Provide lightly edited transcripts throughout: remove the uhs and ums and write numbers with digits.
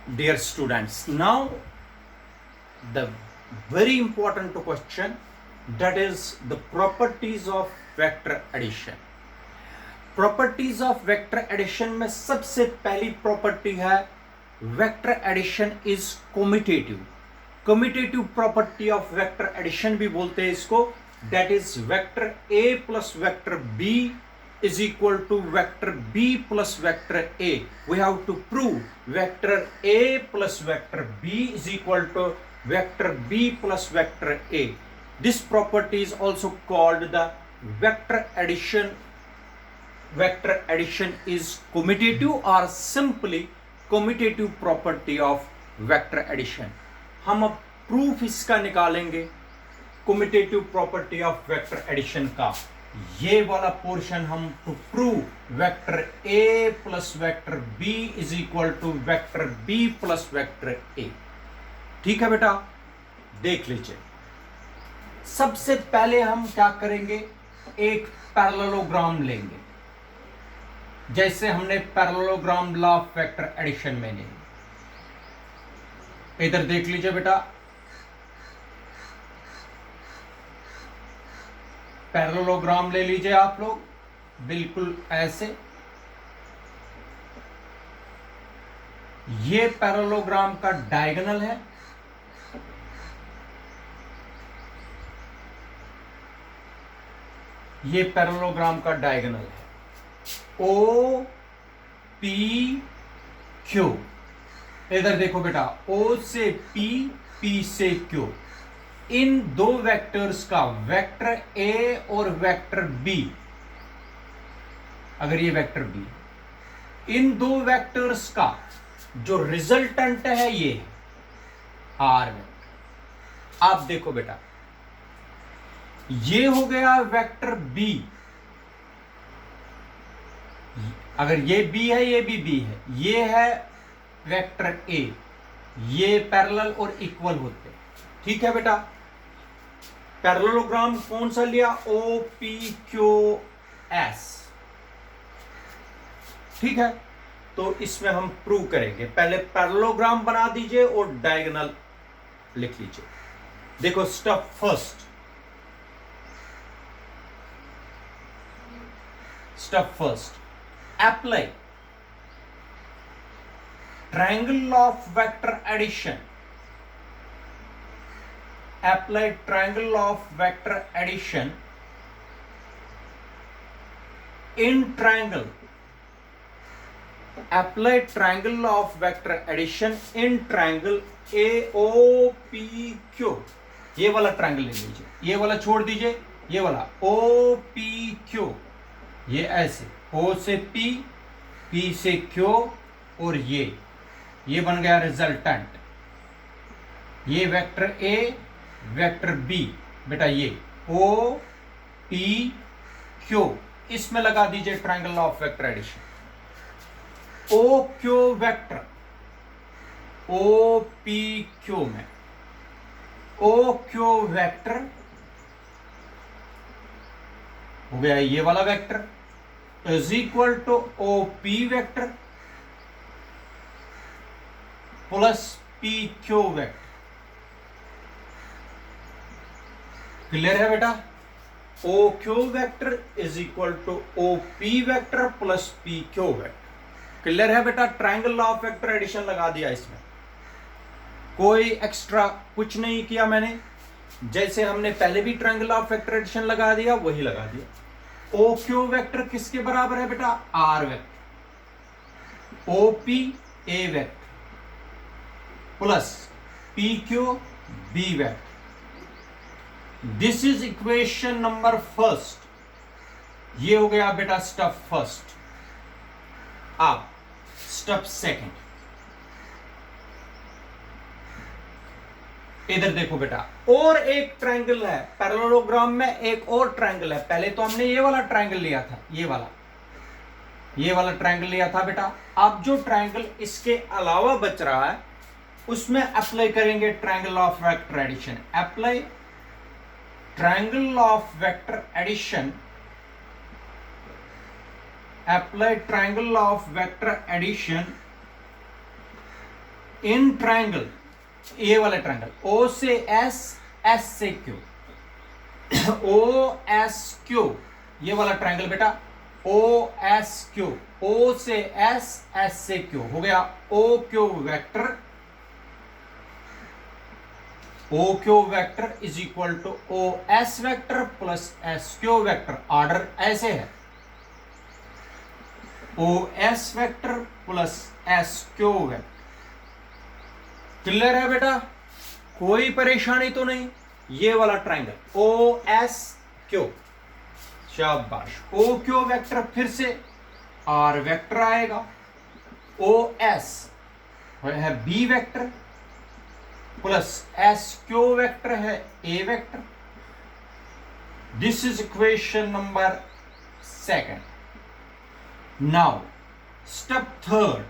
Dear students, now the very important question, that is the properties of vector addition. Properties of vector addition में सबसे पहली property है vector addition is commutative. Commutative property of vector addition भी बोलते हैं इसको. That is vector A plus vector B is equal to vector b plus vector a. We have to prove vector a plus vector b is equal to vector b plus vector a. This property is also called the vector addition. Vector addition is commutative or simply commutative property of vector addition. हम अब proof इसका निकालेंगे commutative property of vector addition का. ये वाला portion हम to prove vector A plus vector B is equal to vector B plus vector A. ठीक है बेटा, देख लीजिए. सबसे पहले हम क्या करेंगे, एक पैरेललोग्राम लेंगे जैसे हमने parallelogram law of vector addition में लिया. इधर देख लीजिए बेटा, पैरेललोग्राम ले लीजिए आप लोग, बिल्कुल ऐसे. ये पैरेललोग्राम का डायगोनल है, ये पैरेललोग्राम का डायगोनल है. O P Q. इधर देखो बेटा, ओ से पी, पी से क्यू. इन दो वेक्टर्स का, वेक्टर ए और वेक्टर बी, अगर ये वेक्टर बी, इन दो वेक्टर्स का जो रिजल्टेंट है ये आर वेक्टर. आप देखो बेटा, ये हो गया वेक्टर बी. अगर ये बी है, ये भी बी है, ये है वेक्टर ए. ये पैरेलल और इक्वल होते हैं. ठीक है बेटा, पैरेललोग्राम कौन सा लिया, ओ पी क्यू एस. ठीक है, तो इसमें हम प्रूव करेंगे. पहले पैरेललोग्राम बना दीजिए और डायगोनल लिख लीजिए. देखो, step first, apply triangle of vector addition. Apply triangle of vector addition in triangle. Apply triangle of vector addition in triangle AOPQ. ये वाला ट्रायंगल ले लीजिए, ये वाला छोड़ दीजिए, ये वाला OPQ. ये ऐसे O से P, P से Q और ये बन गया रिजल्टेंट. ये वेक्टर A, वेक्टर बी. बेटा ये ओ पी क्यू, इसमें लगा दीजिए triangle of vector addition. O Q vector O P Q में, ओ क्यू वेक्टर हो गया ये वाला vector is equal to O P vector plus P Q vector. Clear है बेटा, O Q vector is equal to O P vector plus P Q vector. Clear है बेटा, triangle of vector addition लगा दिया. इसमें कोई एक्स्ट्रा कुछ नहीं किया मैंने, जैसे हमने पहले भी ट्रायंगल ऑफ वेक्टर एडिशन लगा दिया वही लगा दिया. ओ क्यू वेक्टर किसके बराबर है बेटा, R vector. O P A vector plus P Q B vector. This is equation number first. ये हो गया बेटा स्टेप फर्स्ट. अब स्टेप सेकंड, इधर देखो बेटा, और एक ट्रायंगल है पैरेललोग्राम में, एक और ट्रायंगल है. पहले तो हमने ये वाला ट्रायंगल लिया था, ये वाला ट्रायंगल लिया था बेटा. अब जो ट्रायंगल इसके अलावा बच रहा है उसमें अप्लाई करेंगे triangle of vector addition. Apply triangle of vector addition. Apply triangle of vector addition in triangle, ये वाला ट्रायंगल ओ से एस, एस से क्यू, ओ एस क्यू, ये वाला ट्रायंगल बेटा ओ एस क्यू, ओ से एस, एस से क्यू हो गया O Q vector, O Q vector is equal to O S vector plus S Q vector. Order ऐसे है O S vector plus S Q vector. Clear है बेटा, कोई परेशानी तो नहीं। ये वाला ट्रायंगल ओ एस क्यू, शाबाश। ओ क्यू वेक्टर फिर से आर वेक्टर आएगा, ओ एस है B vector plus S Q vector है A vector. This is equation number second. Now step third,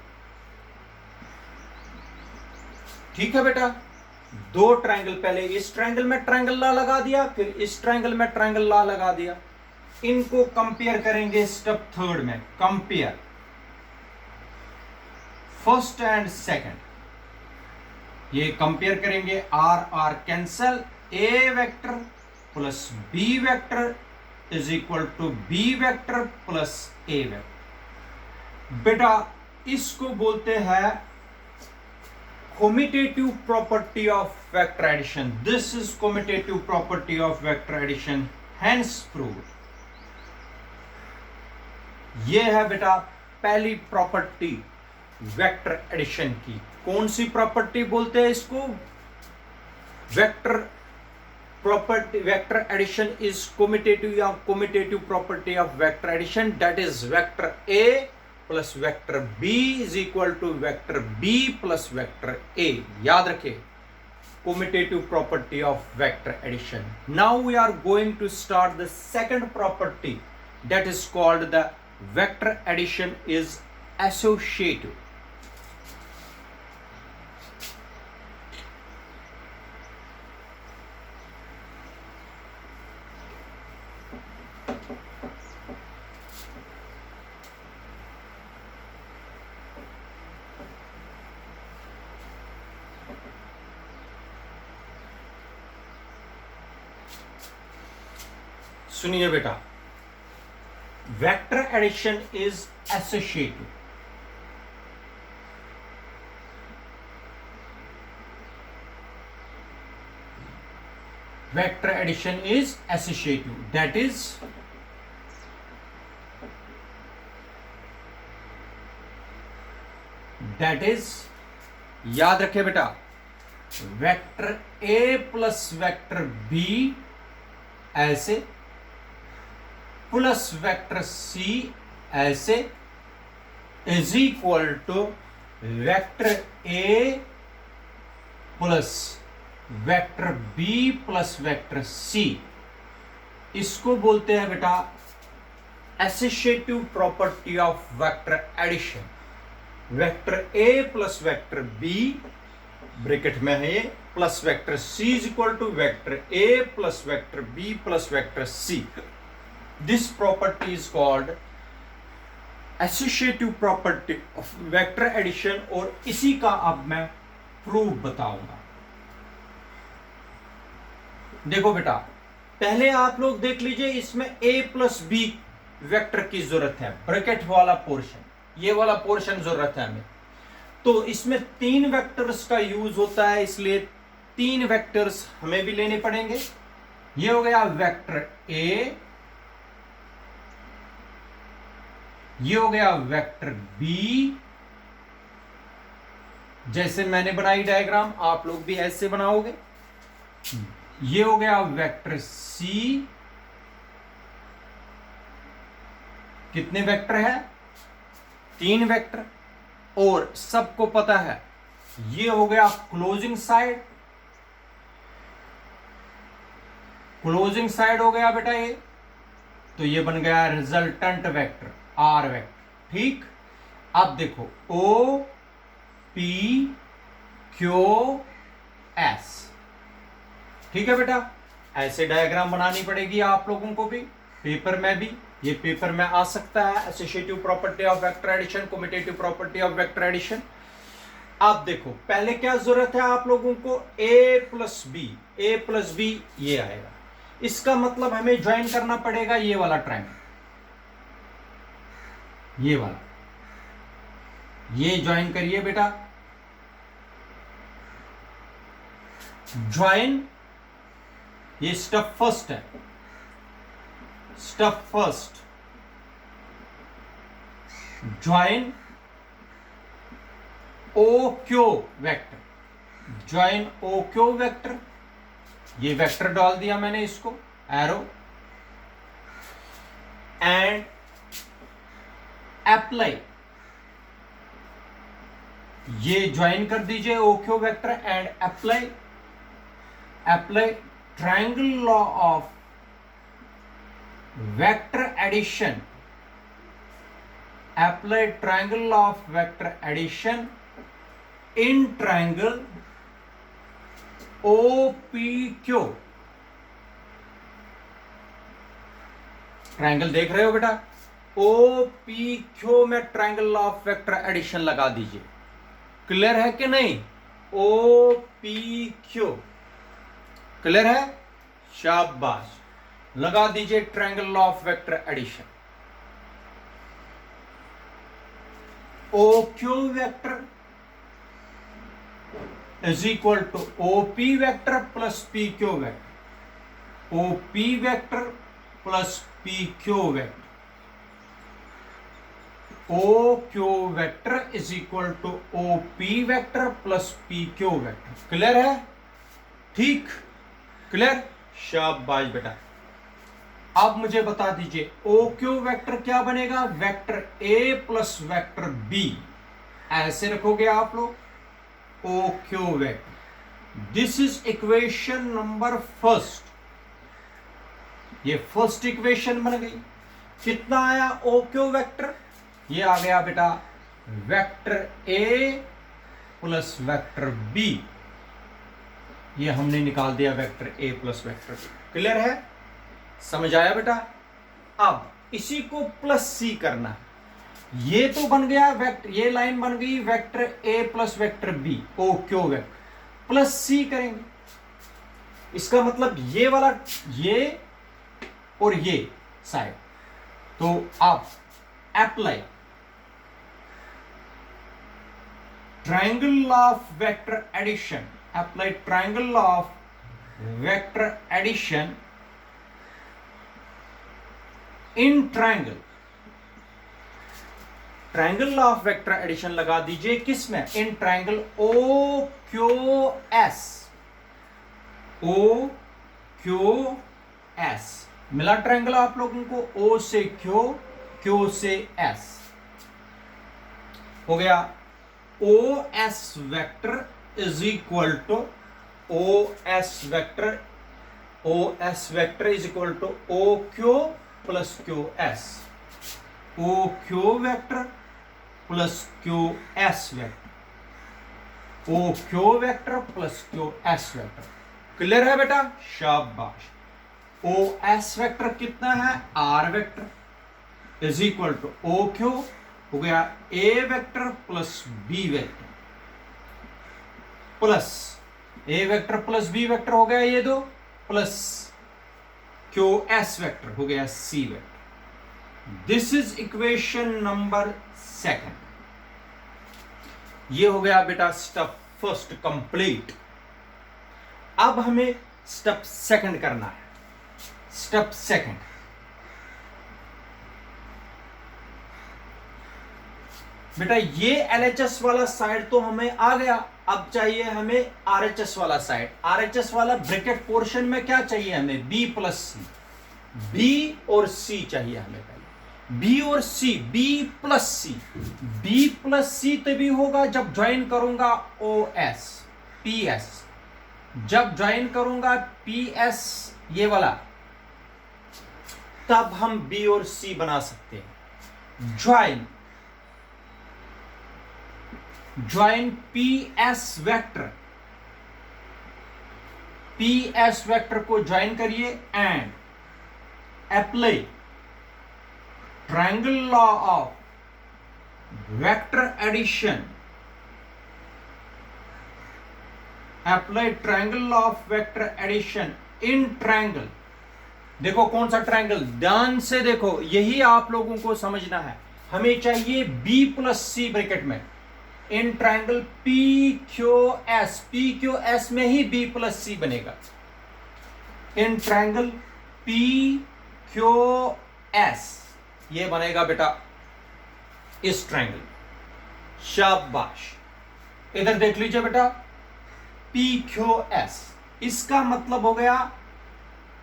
ठीक है बेटा, दो ट्रायंगल, पहले इस ट्रायंगल में ट्रायंगल लॉ लगा दिया, फिर इस ट्रायंगल में ट्रायंगल लॉ लगा दिया। इनको कंपेयर करेंगे स्टेप थर्ड में। कंपेयर फर्स्ट एंड सेकंड, ये कंपेयर करेंगे, R R cancel, A vector plus B vector is equal to B vector plus A vector. बेटा इसको बोलते हैं commutative property of vector addition. This is commutative property of vector addition, hence proved. ये है बेटा पहली property vector addition की। कौन सी प्रॉपर्टी बोलते हैं इसको? Vector property, vector addition is commutative या commutative property of vector addition, that is vector A plus vector B is equal to vector B plus vector A. याद रखें, commutative property of vector addition. Now we are going to start the second property, that is called the vector addition is associative. सुनिए बेटा, vector addition is associative. Vector addition is associative, that is याद रखे बेटा, vector A plus vector B ऐसे plus vector C ऐसे is equal to vector A plus vector B plus vector C. इसको बोलते हैं बेटा associative property of vector addition. Vector A plus vector B bracket में है ये, plus vector C is equal to vector A plus vector B plus vector C. This property is called associative property of vector addition, और इसी का अब मैं proof बताऊंगा। देखो बेटा, पहले आप लोग देख लीजिए, इसमें a प्लस बी वेक्टर की जरूरत है, ब्रैकेट वाला पोर्शन, ये वाला पोर्शन जरूरत है हमें। तो इसमें तीन वेक्टर्स का यूज होता है, इसलिए तीन वेक्टर्स हमें भी लेने पड़ेंगे। ये हो गया वेक्टर ए, ये हो गया वेक्टर बी, जैसे मैंने बनाई डायग्राम आप लोग भी ऐसे बनाओगे। ये हो गया वेक्टर सी, कितने वेक्टर है? तीन वेक्टर, और सबको पता है ये हो गया क्लोजिंग साइड, क्लोजिंग साइड हो गया बेटा ये, तो ये बन गया रिजल्टेंट वेक्टर आर वेक्टर। ठीक, अब देखो ओ पी क्यू एस, ठीक है बेटा, ऐसे डायग्राम बनानी पड़ेगी आप लोगों को भी, पेपर में भी, ये पेपर में आ सकता है। Associative property of vector addition, commutative property of vector addition. आप देखो पहले क्या जरूरत है आप लोगों को, a प्लस बी ये आएगा। इसका मतलब हमें ज्वाइन करना पड़ेगा ये वाला ट्रायंगल, ये वाला, ये ज्वाइन करिए बेटा, ज्वाइन, ये स्टेप फर्स्ट है, step first, join O Q vector, join O Q vector, ये वेक्टर डाल दिया मैंने इसको एरो, एंड अप्लाई, ये ज्वाइन कर दीजिए O Q vector and apply, apply triangle law of vector addition, apply triangle of vector addition in triangle OPQ। Triangle देख रहे हो बेटा, OPQ में ट्रायंगल ऑफ वेक्टर एडिशन लगा दीजिए। क्लियर है कि नहीं? OPQ क्लियर है? शाबाश, लगा दीजिए triangle of vector addition. OQ vector is equal to OP vector plus PQ vector, OP vector plus PQ vector, OQ vector is equal to OP vector plus PQ vector. Clear है? ठीक, clear, शाबाश बेटा। अब मुझे बता दीजिए OQ vector क्या बनेगा, vector A plus vector B, ऐसे रखोगे आप लोग OQ vector. This is equation number first, ये फर्स्ट इक्वेशन बन गई। कितना आया OQ वेक्टर? ये आ गया बेटा vector A plus vector B, ये हमने निकाल दिया vector A plus vector B। Clear है? समझ आया बेटा? अब इसी को प्लस सी करना है। ये तो बन गया वेक्टर, ये लाइन बन गई vector A plus vector B, O Q vector, plus C करेंगे। इसका मतलब ये वाला, ये और ये साइड, तो आप apply triangle of vector addition, apply triangle of vector addition in triangle, triangle of vector addition लगा दीजिए किस में, in triangle O Q S, O Q S, मिला ट्रायंगल आप लोगों को, ओ से क्यू, क्यू से एस, हो गया O S vector is equal to O S vector, O S vector is equal to O Q plus Q S, O Q vector plus Q S vector, O Q vector plus Q S vector. Clear है बेटा? शाबाश। O S vector कितना है, R vector is equal to O Q, हो गया A vector plus B vector, plus A vector plus B vector हो गया ये दो, प्लस क्यू एस वेक्टर हो गया C vector. This is equation number second. ये हो गया बेटा स्टेप फर्स्ट कंप्लीट। अब हमें स्टेप सेकंड करना है। स्टेप सेकंड, बेटा ये एलएचएस वाला साइड तो हमें आ गया, अब चाहिए हमें आरएचएस वाला साइड। आरएचएस वाला ब्रैकेट पोर्शन में क्या चाहिए हमें, बी प्लस सी, बी और सी चाहिए हमें पहले, बी और सी, बी प्लस सी। बी प्लस सी तभी होगा जब ज्वाइन करूंगा ओ एस पी एस, जब ज्वाइन करूंगा पी एस ये वाला, तब हम बी और सी बना सकते हैं। Join P S vector, P S vector को ज्वाइन करिए and apply triangle law of vector addition apply triangle law of vector addition in triangle. देखो कौन सा ट्रायंगल, ध्यान से देखो, यही आप लोगों को समझना है। हमें चाहिए बी प्लस सी ब्रैकेट में in triangle P Q S. P Q S में ही बी प्लस सी बनेगा। In triangle P Q S ये बनेगा बेटा इस ट्रायंगल। शाबाश, इधर देख लीजिए बेटा, पी क्यू एस, इसका मतलब हो गया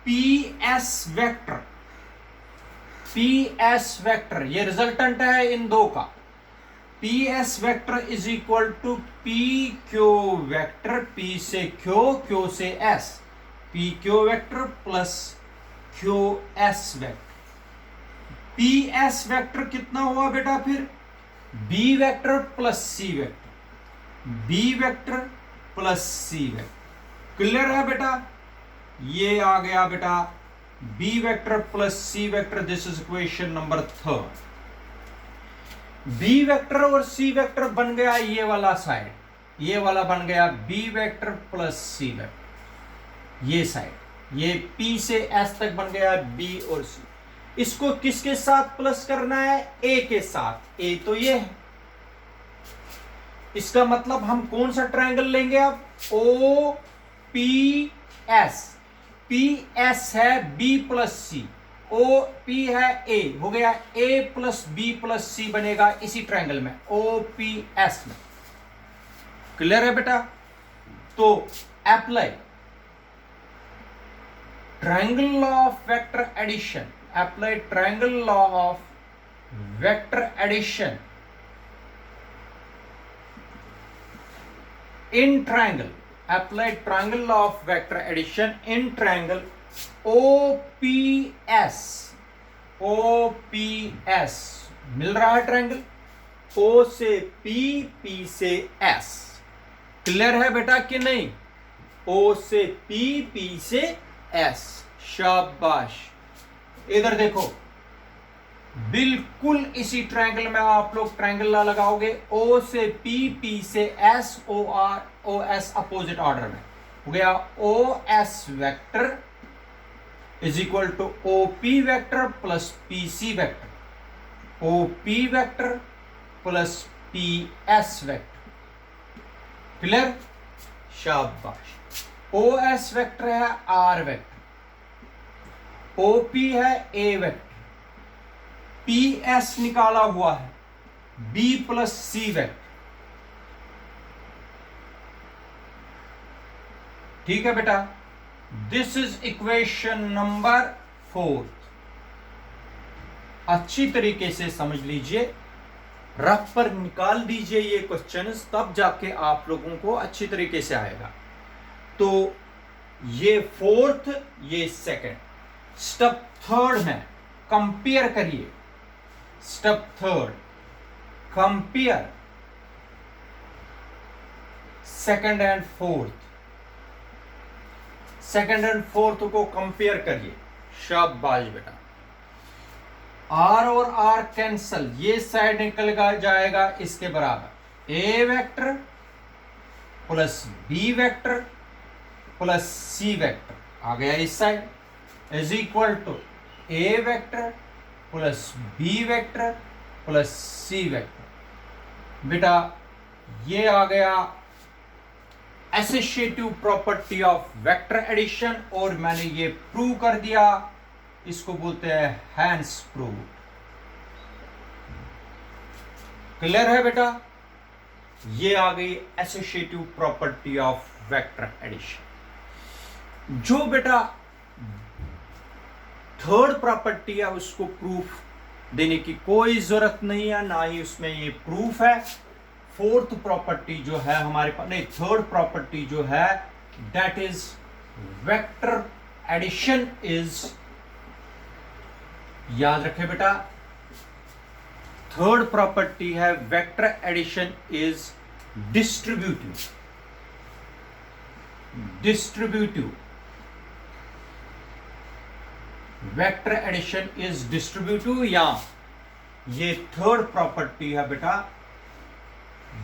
P S vector. P S vector ये रिजल्टेंट है इन दो का। P S vector is equal to P Q vector, P से क्यू, क्यू से S, P Q vector plus Q S vector. P S vector कितना हुआ बेटा फिर, B vector plus C vector, B vector plus C vector. Clear है बेटा? ये आ गया बेटा B vector plus C vector. This is equation number 3। B vector और सी वेक्टर बन गया ये वाला साइड, ये वाला बन गया B vector plus C vector. ये साइड, ये पी से एस तक बन गया बी और सी। इसको किसके साथ प्लस करना है, ए के साथ। ए तो ये है, इसका मतलब हम कौन सा ट्रायंगल लेंगे अब, O P S. P S है B plus C, O P है ए, हो गया A plus B plus C बनेगा इसी ट्रायंगल में, ओ पी एस में। क्लियर है बेटा? तो apply triangle law of vector addition, apply triangle law of vector addition in triangle, apply triangle law of vector addition in triangle OPS। OPS मिल रहा है triangle, O से P, P से S। Clear है बेटा कि नहीं? O से P, P से S। शाबाश, इधर देखो, बिल्कुल इसी ट्रायंगल में आप लोग ट्रायंगल ला लगाओगे। O से P, P से S, O S opposite order में हो गया। O S vector is equal to O P vector plus P C vector, O P vector plus P S vector. Clear? शाबाश। O S वेक्टर है R vector, O P है A vector, P S निकाला हुआ है B plus C vector. ठीक है बेटा? This is equation number 4। अच्छी तरीके से समझ लीजिए, रफ पर निकाल दीजिए ये क्वेश्चंस, तब जाके आप लोगों को अच्छी तरीके से आएगा। तो ये 4th, ये 2nd। स्टेप 3rd है, कंपेयर करिए। Step 3rd, compare 2nd and 4th। 2nd and 4th को कंपेयर करिए। शाबाश बेटा। आर और आर कैंसल, ये साइड निकल जाएगा इसके बराबर। A vector plus B vector plus C vector आ गया इस side is equal to A vector plus B vector plus C vector. बेटा ये आ गया associative property of vector addition, और मैंने ये प्रूव कर दिया। इसको बोलते हैं हैंस प्रूव। क्लियर है बेटा? ये आ गई associative property of vector addition. जो बेटा 3rd प्रॉपर्टी है उसको प्रूफ देने की कोई जरूरत नहीं है, ना ही उसमें ये प्रूफ है। 4th प्रॉपर्टी जो है हमारे पास, नहीं 3rd प्रॉपर्टी जो है, that is vector addition is, याद रखे बेटा, 3rd प्रॉपर्टी है vector addition is distributive. Distributive, vector addition is distributive. या ये 3rd प्रॉपर्टी है बेटा।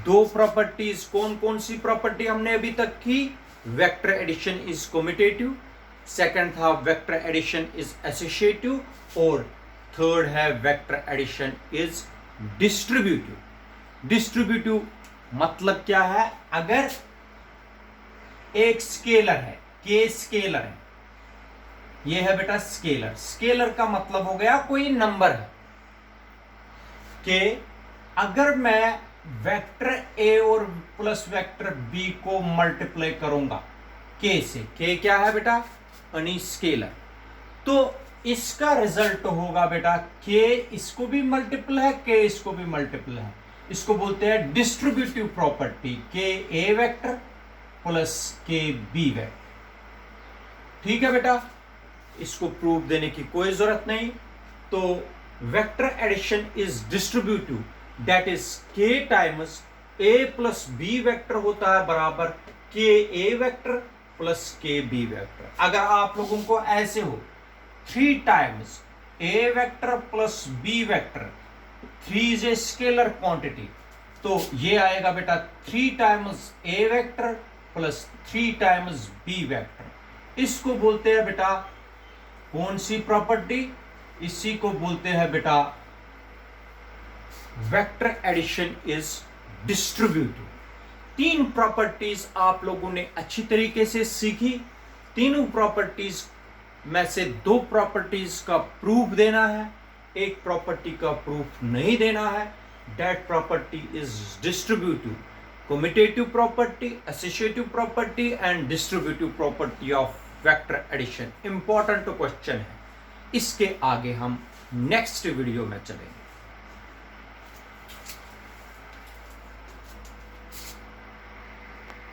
2 प्रॉपर्टीज, कौन कौन सी प्रॉपर्टी हमने अभी तक की, vector addition is commutative, second था वेक्टर एडिशन इज एसोसिएटिव और थर्ड है vector addition is distributive. Distributive मतलब क्या है, अगर एक स्केलर है, के स्केलर है, ये है बेटा स्केलर। स्केलर का मतलब हो गया कोई नंबर है कि अगर मैं वेक्टर ए और प्लस वेक्टर बी को मल्टीप्लाई करूंगा के से, के क्या है बेटा यानी स्केलर, तो इसका रिजल्ट होगा बेटा के इसको भी मल्टीपल है, के इसको भी मल्टीपल है। इसको बोलते हैं डिस्ट्रीब्यूटिव प्रॉपर्टी, के A vector plus K B vector. ठीक है बेटा, इसको प्रूफ देने की कोई जरूरत नहीं। तो vector addition is distributive, that is K times A plus B vector होता है बराबर K A vector plus K B vector. अगर आप लोगों को ऐसे हो 3 times A vector plus B vector, 3 is a scalar quantity, तो ये आएगा बेटा 3 times A vector plus 3 times B vector. इसको बोलते हैं बेटा कौन सी प्रॉपर्टी, इसी को बोलते हैं बेटा vector addition is distributive. 3 properties आप लोगों ने अच्छी तरीके से सीखी। तीनों प्रॉपर्टीज में से 2 प्रॉपर्टीज का प्रूफ देना है, एक प्रॉपर्टी का प्रूफ नहीं देना है। That property is distributive, commutative property, associative property and distributive property of vector addition. Important question है, इसके आगे हम नेक्स्ट वीडियो में चलेंगे।